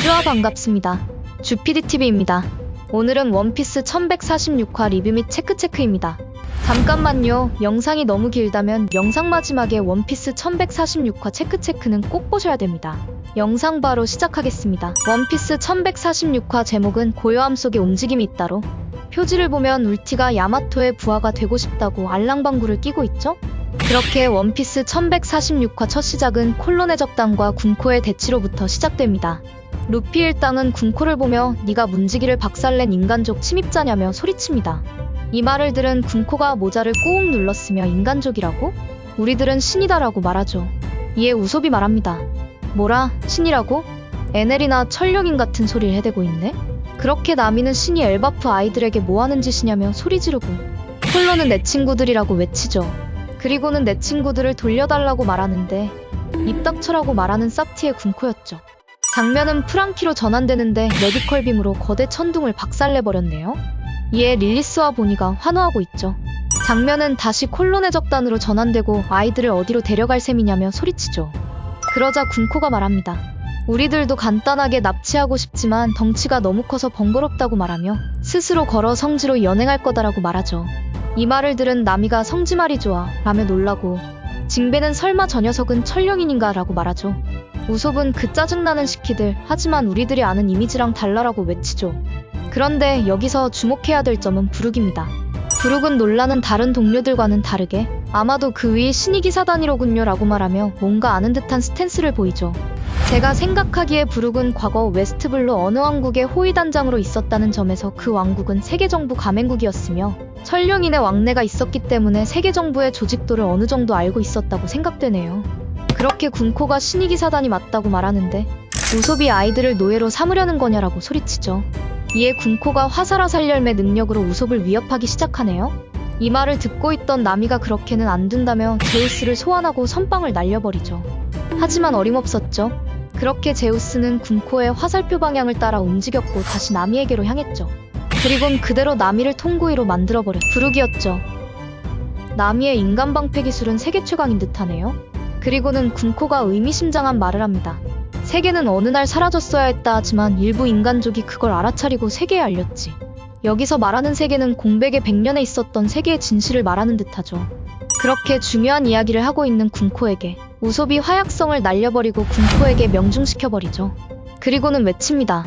모두와 반갑습니다. 주피디TV입니다. 오늘은 원피스 1146화 리뷰 및 체크입니다. 잠깐만요. 영상이 너무 길다면 영상 마지막에 원피스 1146화 체크는 꼭 보셔야 됩니다. 영상 바로 시작하겠습니다. 원피스 1146화 제목은 고요함 속에 움직임이 있다로. 표지를 보면 울티가 야마토의 부하가 되고 싶다고 알랑방구를 끼고 있죠? 그렇게 원피스 1146화 첫 시작은 콜론의 적당과 군코의 대치로부터 시작됩니다. 루피 일당은 군코를 보며 네가 문지기를 박살낸 인간족 침입자냐며 소리칩니다. 이 말을 들은 군코가 모자를 꾹 눌렀으며 인간족이라고? 우리들은 신이다라고 말하죠. 이에 우솝이 말합니다. 뭐라? 신이라고? 에넬이나 천룡인 같은 소리를 해대고 있네? 그렇게 나미는 신이 엘바프 아이들에게 뭐하는 짓이냐며 소리 지르고 콜론은 내 친구들이라고 외치죠. 그리고는 내 친구들을 돌려달라고 말하는데 입 닥쳐라고 말하는 쌉티의 군코였죠. 장면은 프랑키로 전환되는데 메디컬 빔으로 거대 천둥을 박살내버렸네요. 이에 릴리스와 보니가 환호하고 있죠. 장면은 다시 콜론의 적단으로 전환되고 아이들을 어디로 데려갈 셈이냐며 소리치죠. 그러자 군코가 말합니다. 우리들도 간단하게 납치하고 싶지만 덩치가 너무 커서 번거롭다고 말하며 스스로 걸어 성지로 연행할 거다라고 말하죠. 이 말을 들은 나미가 성지 말이 좋아 라며 놀라고 징베는 설마 저 녀석은 천룡인인가 라고 말하죠. 우솝은 그 짜증나는 시키들 하지만 우리들이 아는 이미지랑 달라라고 외치죠. 그런데 여기서 주목해야 될 점은 부룩입니다. 부룩은 놀라는 다른 동료들과는 다르게 아마도 그 위의 신이기사 단위로군요 라고 말하며 뭔가 아는 듯한 스탠스를 보이죠. 제가 생각하기에 부룩은 과거 웨스트블루 어느 왕국의 호위단장으로 있었다는 점에서 그 왕국은 세계정부 가맹국이었으며 천룡인의 왕래가 있었기 때문에 세계정부의 조직도를 어느 정도 알고 있었다고 생각되네요. 그렇게 군코가 신이기사단이 맞다고 말하는데 우솝이 아이들을 노예로 삼으려는 거냐라고 소리치죠. 이에 군코가 화살화살 열매 능력으로 우솝을 위협하기 시작하네요. 이 말을 듣고 있던 나미가 그렇게는 안 된다며 제우스를 소환하고 선빵을 날려버리죠. 하지만 어림없었죠. 그렇게 제우스는 군코의 화살표 방향을 따라 움직였고 다시 나미에게로 향했죠. 그리곤 그대로 나미를 통구이로 만들어버렸 부룩이었죠. 나미의 인간 방패 기술은 세계 최강인 듯하네요. 그리고는 군코가 의미심장한 말을 합니다. 세계는 어느 날 사라졌어야 했다 하지만 일부 인간족이 그걸 알아차리고 세계에 알렸지. 여기서 말하는 세계는 공백의 100년에 있었던 세계의 진실을 말하는 듯하죠. 그렇게 중요한 이야기를 하고 있는 군코에게 우솝이 화약성을 날려버리고 군코에게 명중시켜버리죠. 그리고는 외칩니다.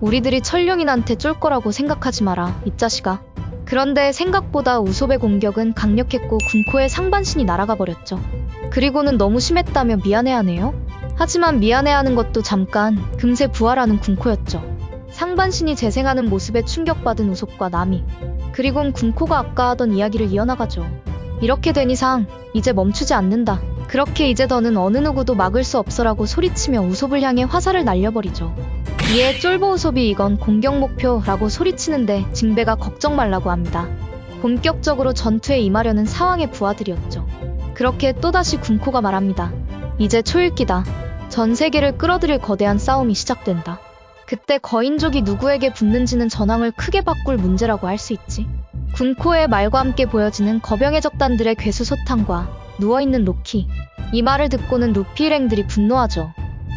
우리들이 천룡인한테 쫄 거라고 생각하지 마라, 이 자식아. 그런데 생각보다 우솝의 공격은 강력했고 군코의 상반신이 날아가 버렸죠. 그리고는 너무 심했다며 미안해하네요. 하지만 미안해하는 것도 잠깐, 금세 부활하는 군코였죠. 상반신이 재생하는 모습에 충격받은 우솝과 나미. 그리곤 군코가 아까 하던 이야기를 이어나가죠. 이렇게 된 이상 이제 멈추지 않는다. 그렇게 이제 더는 어느 누구도 막을 수 없어라고 소리치며 우솝을 향해 화살을 날려버리죠. 이에 쫄보 우솝이 이건 공격 목표라고 소리치는데 징베가 걱정 말라고 합니다. 본격적으로 전투에 임하려는 상황의 부하들이었죠. 그렇게 또다시 군코가 말합니다. 이제 초읽기다. 전 세계를 끌어들일 거대한 싸움이 시작된다. 그때 거인족이 누구에게 붙는지는 전황을 크게 바꿀 문제라고 할 수 있지. 군코의 말과 함께 보여지는 거병의 적단들의 괴수 소탕과 누워있는 로키. 이 말을 듣고는 루피 일행들이 분노하죠.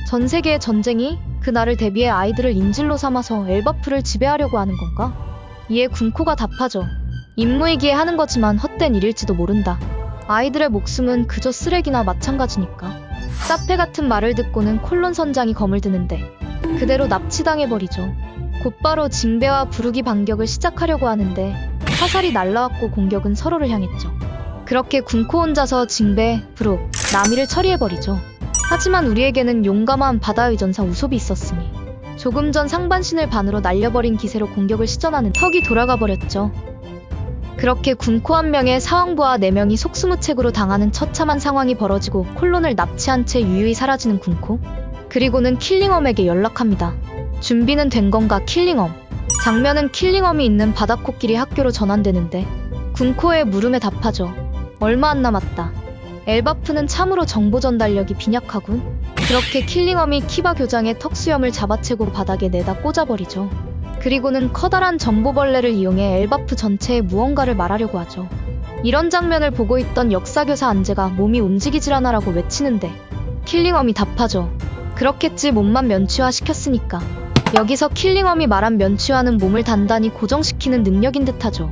전 세계의 전쟁이 그날을 대비해 아이들을 인질로 삼아서 엘바프를 지배하려고 하는 건가? 이에 군코가 답하죠. 임무이기에 하는 거지만 헛된 일일지도 모른다. 아이들의 목숨은 그저 쓰레기나 마찬가지니까. 사페 같은 말을 듣고는 콜론 선장이 검을 드는데 그대로 납치당해버리죠. 곧바로 징베와 부룩이 반격을 시작하려고 하는데 화살이 날라왔고 공격은 서로를 향했죠. 그렇게 군코 혼자서 징베, 부룩, 나미를 처리해버리죠. 하지만 우리에게는 용감한 바다의 전사 우솝이 있었으니 조금 전 상반신을 반으로 날려버린 기세로 공격을 시전하는 턱이 돌아가버렸죠. 그렇게 군코 한 명의 사왕부하 4명이 속수무책으로 당하는 처참한 상황이 벌어지고 콜론을 납치한 채 유유히 사라지는 군코. 그리고는 킬링엄에게 연락합니다. 준비는 된 건가 킬링엄. 장면은 킬링엄이 있는 바다코끼리 학교로 전환되는데 군코의 물음에 답하죠. 얼마 안 남았다. 엘바프는 참으로 정보 전달력이 빈약하군. 그렇게 킬링엄이 키바 교장의 턱수염을 잡아채고 바닥에 내다 꽂아버리죠. 그리고는 커다란 정보벌레를 이용해 엘바프 전체에 무언가를 말하려고 하죠. 이런 장면을 보고 있던 역사교사 안제가 몸이 움직이질 않아라고 외치는데 킬링엄이 답하죠. 그렇겠지, 몸만 면취화 시켰으니까. 여기서 킬링엄이 말한 면취화는 몸을 단단히 고정시키는 능력인 듯하죠.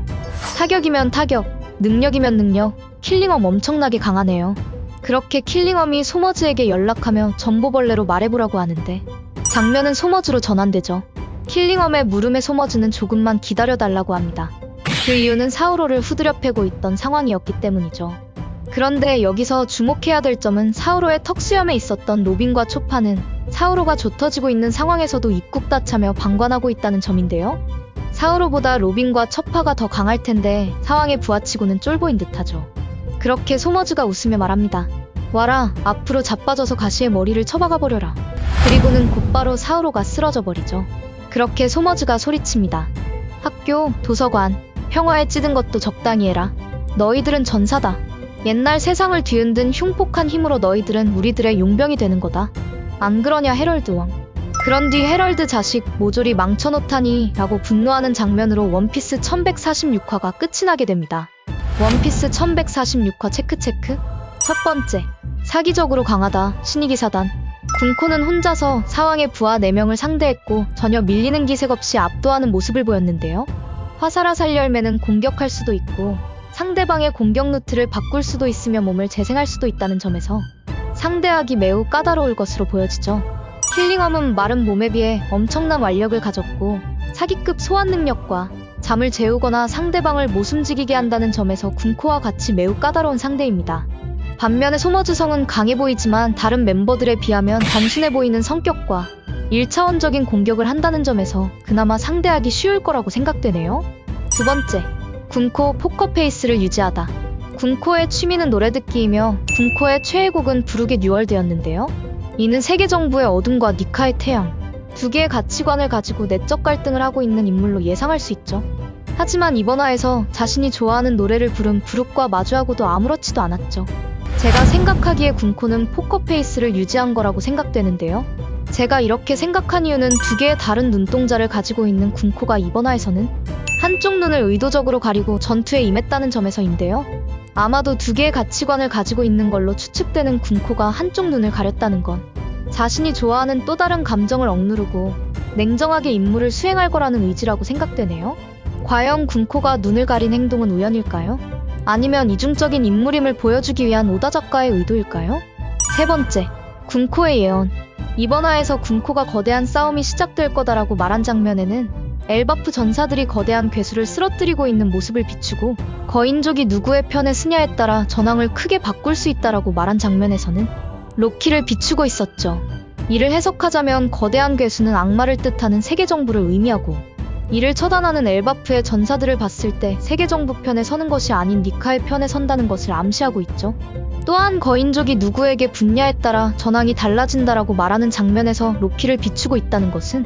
타격이면 타격, 능력이면 능력, 킬링엄 엄청나게 강하네요. 그렇게 킬링엄이 소머즈에게 연락하며 전보벌레로 말해보라고 하는데 장면은 소머즈로 전환되죠. 킬링엄의 물음에 소머즈는 조금만 기다려달라고 합니다. 그 이유는 사우로를 후드려 패고 있던 상황이었기 때문이죠. 그런데 여기서 주목해야 될 점은 사우로의 턱수염에 있었던 로빈과 초파는 사우로가 좁혀지고 있는 상황에서도 입국 닫차며 방관하고 있다는 점인데요. 사우로보다 로빈과 초파가 더 강할 텐데 상황에 부하치고는 쫄보인 듯하죠. 그렇게 소머즈가 웃으며 말합니다. 와라, 앞으로 자빠져서 가시의 머리를 쳐박아버려라. 그리고는 곧바로 사우로가 쓰러져 버리죠. 그렇게 소머즈가 소리칩니다. 학교, 도서관, 평화에 찌든 것도 적당히 해라. 너희들은 전사다. 옛날 세상을 뒤흔든 흉폭한 힘으로 너희들은 우리들의 용병이 되는 거다. 안 그러냐 헤럴드 왕. 그런 뒤 헤럴드 자식 모조리 망쳐놓다니 라고 분노하는 장면으로 원피스 1146화가 끝이 나게 됩니다. 원피스 1146화 체크체크. 첫 번째, 사기적으로 강하다 신이기사단. 군코는 혼자서 사왕의 부하 4명을 상대했고 전혀 밀리는 기색 없이 압도하는 모습을 보였는데요. 화살화살 열매는 공격할 수도 있고 상대방의 공격 루트를 바꿀 수도 있으며 몸을 재생할 수도 있다는 점에서 상대하기 매우 까다로울 것으로 보여지죠. 킬링엄은 마른 몸에 비해 엄청난 완력을 가졌고 사기급 소환 능력과 잠을 재우거나 상대방을 못 움직이게 한다는 점에서 군코와 같이 매우 까다로운 상대입니다. 반면에 소머즈성은 강해 보이지만 다른 멤버들에 비하면 단순해 보이는 성격과 1차원적인 공격을 한다는 점에서 그나마 상대하기 쉬울 거라고 생각되네요. 두 번째, 군코 포커페이스를 유지하다. 군코의 취미는 노래 듣기이며 군코의 최애곡은 부르게 뉴월드였는데요. 이는 세계 정부의 어둠과 니카의 태양, 두 개의 가치관을 가지고 내적 갈등을 하고 있는 인물로 예상할 수 있죠. 하지만 이번 화에서 자신이 좋아하는 노래를 부른 브룩과 마주하고도 아무렇지도 않았죠. 제가 생각하기에 군코는 포커페이스를 유지한 거라고 생각되는데요. 제가 이렇게 생각한 이유는 두 개의 다른 눈동자를 가지고 있는 군코가 이번 화에서는 한쪽 눈을 의도적으로 가리고 전투에 임했다는 점에서인데요. 아마도 두 개의 가치관을 가지고 있는 걸로 추측되는 군코가 한쪽 눈을 가렸다는 건 자신이 좋아하는 또 다른 감정을 억누르고 냉정하게 임무를 수행할 거라는 의지라고 생각되네요. 과연 군코가 눈을 가린 행동은 우연일까요? 아니면 이중적인 인물임을 보여주기 위한 오다 작가의 의도일까요? 세 번째, 군코의 예언. 이번 화에서 군코가 거대한 싸움이 시작될 거다라고 말한 장면에는 엘바프 전사들이 거대한 괴수를 쓰러뜨리고 있는 모습을 비추고 거인족이 누구의 편에 서냐에 따라 전황을 크게 바꿀 수 있다라고 말한 장면에서는 로키를 비추고 있었죠. 이를 해석하자면 거대한 괴수는 악마를 뜻하는 세계정부를 의미하고 이를 처단하는 엘바프의 전사들을 봤을 때 세계정부 편에 서는 것이 아닌 니카의 편에 선다는 것을 암시하고 있죠. 또한 거인족이 누구에게 붙냐에 따라 전황이 달라진다라고 말하는 장면에서 로키를 비추고 있다는 것은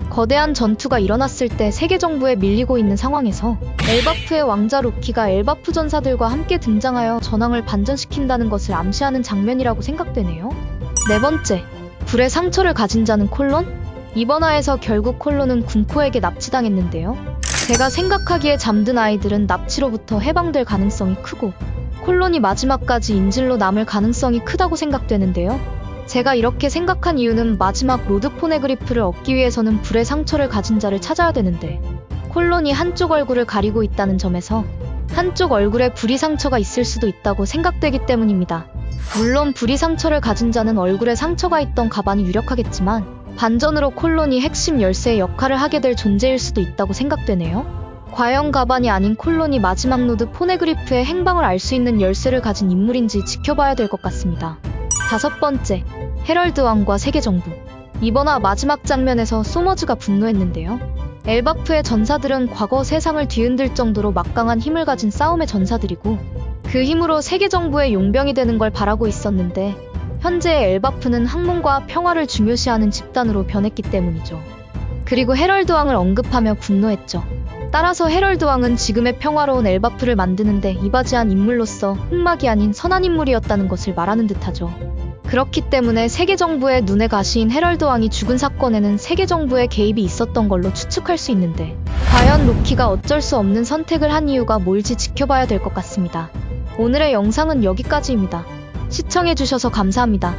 거대한 전투가 일어났을 때 세계정부에 밀리고 있는 상황에서 엘바프의 왕자 로키가 엘바프 전사들과 함께 등장하여 전황을 반전시킨다는 것을 암시하는 장면이라고 생각되네요. 네 번째, 불의 상처를 가진 자는 콜론? 이번 화에서 결국 콜론은 군코에게 납치당했는데요. 제가 생각하기에 잠든 아이들은 납치로부터 해방될 가능성이 크고 콜론이 마지막까지 인질로 남을 가능성이 크다고 생각되는데요. 제가 이렇게 생각한 이유는 마지막 로드 포네그리프를 얻기 위해서는 불의 상처를 가진 자를 찾아야 되는데 콜론이 한쪽 얼굴을 가리고 있다는 점에서 한쪽 얼굴에 불의 상처가 있을 수도 있다고 생각되기 때문입니다. 물론 불의 상처를 가진 자는 얼굴에 상처가 있던 가반이 유력하겠지만 반전으로 콜론이 핵심 열쇠의 역할을 하게 될 존재일 수도 있다고 생각되네요. 과연 가반이 아닌 콜론이 마지막 로드 포네그리프의 행방을 알 수 있는 열쇠를 가진 인물인지 지켜봐야 될 것 같습니다. 다섯 번째, 헤럴드 왕과 세계정부. 이번 화 마지막 장면에서 소머즈가 분노했는데요. 엘바프의 전사들은 과거 세상을 뒤흔들 정도로 막강한 힘을 가진 싸움의 전사들이고 그 힘으로 세계정부의 용병이 되는 걸 바라고 있었는데 현재의 엘바프는 학문과 평화를 중요시하는 집단으로 변했기 때문이죠. 그리고 헤럴드 왕을 언급하며 분노했죠. 따라서 헤럴드 왕은 지금의 평화로운 엘바프를 만드는데 이바지한 인물로서 흑막이 아닌 선한 인물이었다는 것을 말하는 듯하죠. 그렇기 때문에 세계정부의 눈의 가시인 헤럴드 왕이 죽은 사건에는 세계정부의 개입이 있었던 걸로 추측할 수 있는데 과연 로키가 어쩔 수 없는 선택을 한 이유가 뭘지 지켜봐야 될 것 같습니다. 오늘의 영상은 여기까지입니다. 시청해주셔서 감사합니다.